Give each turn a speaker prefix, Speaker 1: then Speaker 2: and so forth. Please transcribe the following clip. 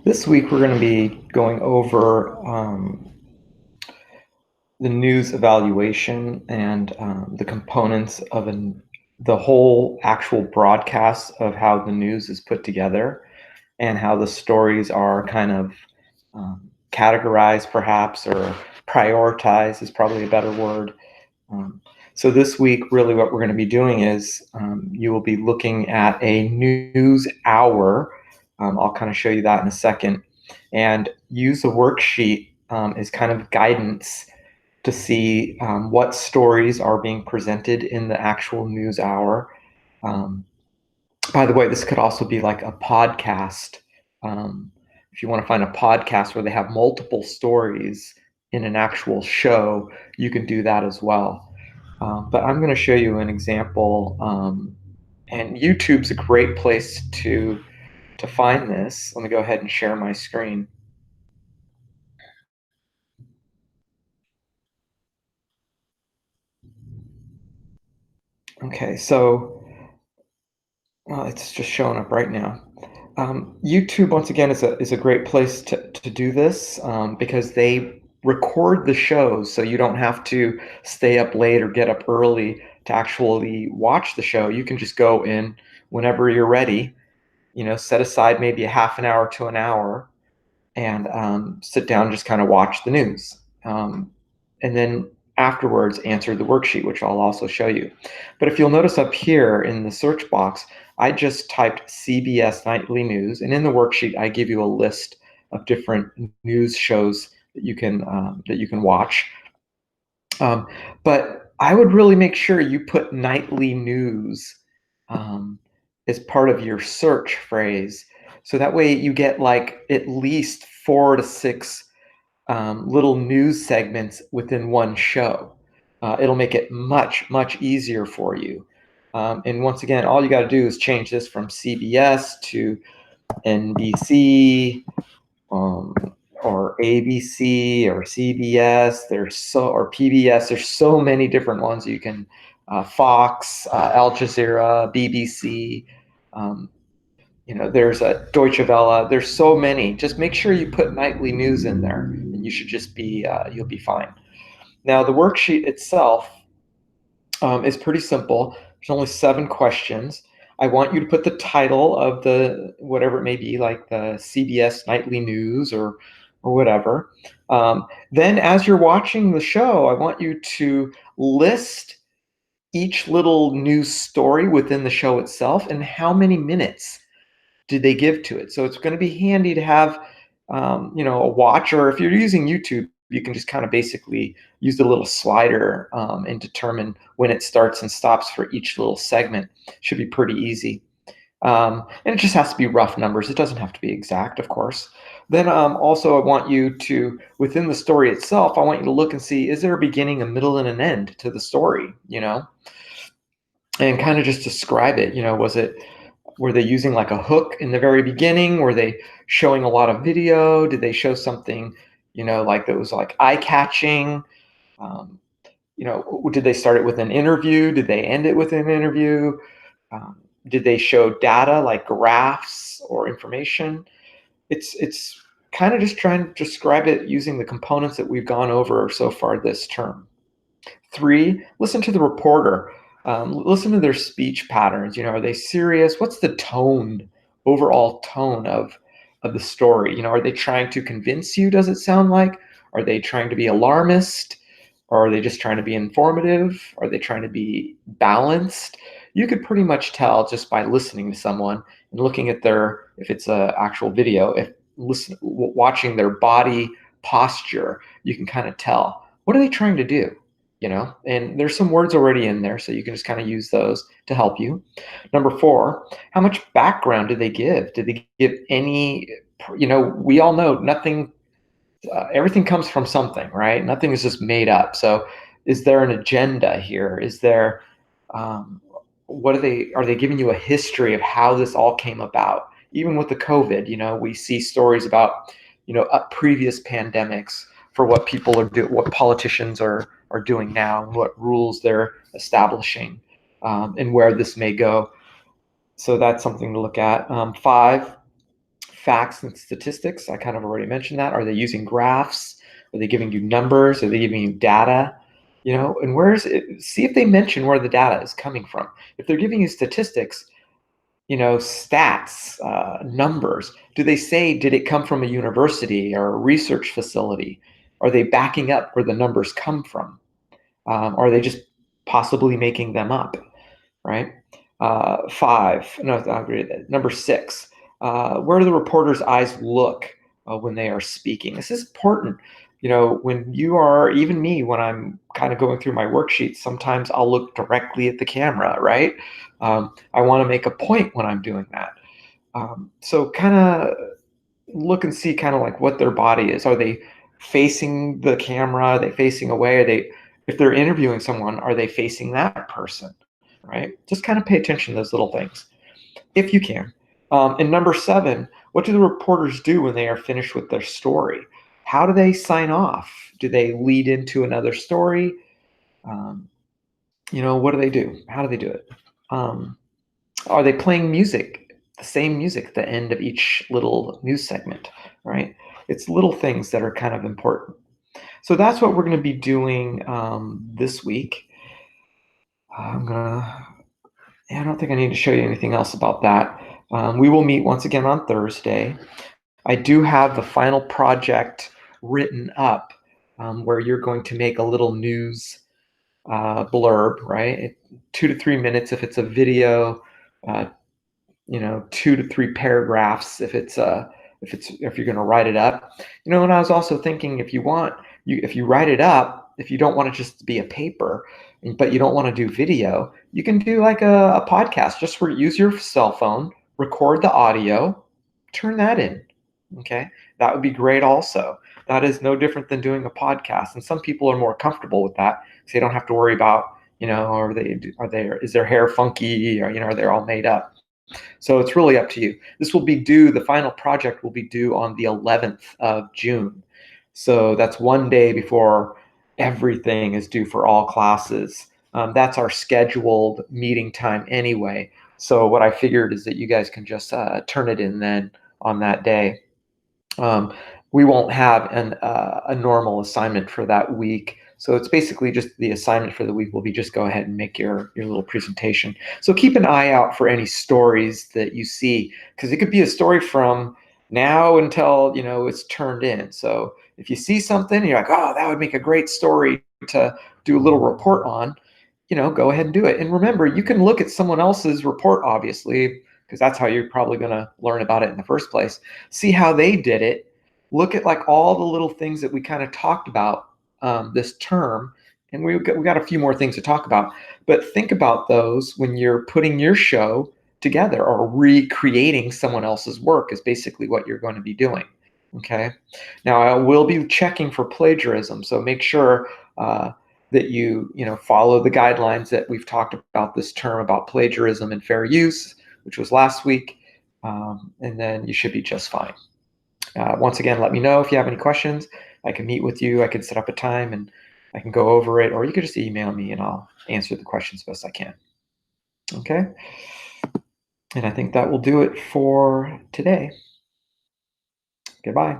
Speaker 1: This week we're going to be going over the news evaluation and the components of the whole actual broadcast of how the news is put together and how the stories are kind of categorized perhaps, or prioritized is probably a better word. Um, so this week, really what we're going to be doing is you will be looking at a news hour. I'll kind of show you that in a second, and use a worksheet as kind of guidance to see what stories are being presented in the actual news hour. Um, by the way, this could also be like a podcast. If you want to find a podcast where they have multiple stories in an actual show, you can do that as well. But I'm going to show you an example, and YouTube's a great place to find this. Let me go ahead and share my screen. Okay, so it's just showing up right now. YouTube, once again, is a great place to do this because they record the shows, so you don't have to stay up late or get up early to actually watch the show. You can just go in whenever you're ready, set aside maybe a half an hour to an hour and sit down and just kind of watch the news. And then afterwards, answer the worksheet, which I'll also show you. But if you'll notice up here in the search box, I just typed CBS Nightly News, and in the worksheet, I give you a list of different news shows that you can watch. But I would really make sure you put nightly news as part of your search phrase. So that way you get like at least 4 to 6 little news segments within one show. It'll make it much, much easier for you. And once again, all you got to do is change this from CBS to NBC, um, or ABC or CBS. Or PBS. There's so many different ones you can. Fox, Al Jazeera, BBC. Um, there's a Deutsche Welle. There's so many. Just make sure you put nightly news in there, and you should just be you'll be fine. Now the worksheet itself is pretty simple. There's only 7 questions. I want you to put the title of the whatever it may be, like the CBS Nightly News or whatever. Then, as you're watching the show, I want you to list each little news story within the show itself and how many minutes did they give to it. So it's going to be handy to have, a watch, or if you're using YouTube, you can just kind of basically use the little slider and determine when it starts and stops for each little segment. Should be pretty easy. And it just has to be rough numbers. It doesn't have to be exact, of course. Then also I want you to, within the story itself, I want you to look and see, is there a beginning, a middle, and an end to the story, and kind of just describe it. Were they using like a hook in the very beginning? Were they showing a lot of video? Did they show something, like that was like eye-catching? Um, did they start it with an interview? Did they end it with an interview? Did they show data like graphs or information? It's kind of just trying to describe it using the components that we've gone over so far this term. 3, listen to the reporter. Listen to their speech patterns. Are they serious? What's the tone, overall tone of the story? Are they trying to convince you? Does it sound like? Are they trying to be alarmist? Or are they just trying to be informative? Are they trying to be balanced? You could pretty much tell just by listening to someone and looking at if it's an actual video, watching their body posture, you can kind of tell. What are they trying to do? And there's some words already in there, so you can just kind of use those to help you. Number 4, how much background did they give? Did they give any, we all know nothing, everything comes from something, right? Nothing is just made up. So is there an agenda here? Is there, are they giving you a history of how this all came about? Even with the COVID, we see stories about, previous pandemics, for what people are doing, what politicians are doing now, and what rules they're establishing, and where this may go. So that's something to look at. 5, facts and statistics? I kind of already mentioned that. Are they using graphs? Are they giving you numbers? Are they giving you data? And where's it? See if they mention where the data is coming from. If they're giving you statistics, stats, numbers, do they say, did it come from a university or a research facility? Are they backing up where the numbers come from? Are they just possibly making them up, right? Five, no, I agree with that. Number six, where do the reporter's eyes look when they are speaking? This is important. When you are, even me, when I'm kind of going through my worksheets, sometimes I'll look directly at the camera, right? I want to make a point when I'm doing that. So kind of look and see kind of like what their body is. Are they facing the camera? Are they facing away? If they're interviewing someone, are they facing that person? Right? Just kind of pay attention to those little things if you can. And number seven, what do the reporters do when they are finished with their story? How do they sign off? Do they lead into another story? What do they do? How do they do it? Um, are they playing music, the same music at the end of each little news segment, right? It's little things that are kind of important. So that's what we're going to be doing this week. I don't think I need to show you anything else about that. We will meet once again on Thursday. I do have the final project written up where you're going to make a little news blurb, right? 2 to 3 minutes if it's a video, 2 to 3 paragraphs if you're going to write it up. And I was also thinking, if you write it up, if you don't want it just to be a paper, but you don't want to do video, you can do like a podcast. Just use your cell phone, record the audio, turn that in. Okay, that would be great. Also, that is no different than doing a podcast, and some people are more comfortable with that because they don't have to worry about, is their hair funky, or are they all made up? So it's really up to you. The final project will be due on the 11th of June. So that's one day before everything is due for all classes. That's our scheduled meeting time anyway. So what I figured is that you guys can just turn it in then on that day. We won't have a normal assignment for that week. So it's basically just the assignment for the week will be just go ahead and make your little presentation. So keep an eye out for any stories that you see, because it could be a story from now until it's turned in. So if you see something, you're like, oh, that would make a great story to do a little report on, go ahead and do it. And remember, you can look at someone else's report, obviously, because that's how you're probably going to learn about it in the first place. See how they did it. Look at like all the little things that we kind of talked about this term, and we got a few more things to talk about. But think about those when you're putting your show together, or recreating someone else's work is basically what you're going to be doing. Okay. Now I will be checking for plagiarism, so make sure that you follow the guidelines that we've talked about this term about plagiarism and fair use, which was last week, and then you should be just fine. Once again, let me know if you have any questions. I can meet with you. I can set up a time and I can go over it, or you could just email me and I'll answer the questions best I can. Okay. And I think that will do it for today. Goodbye.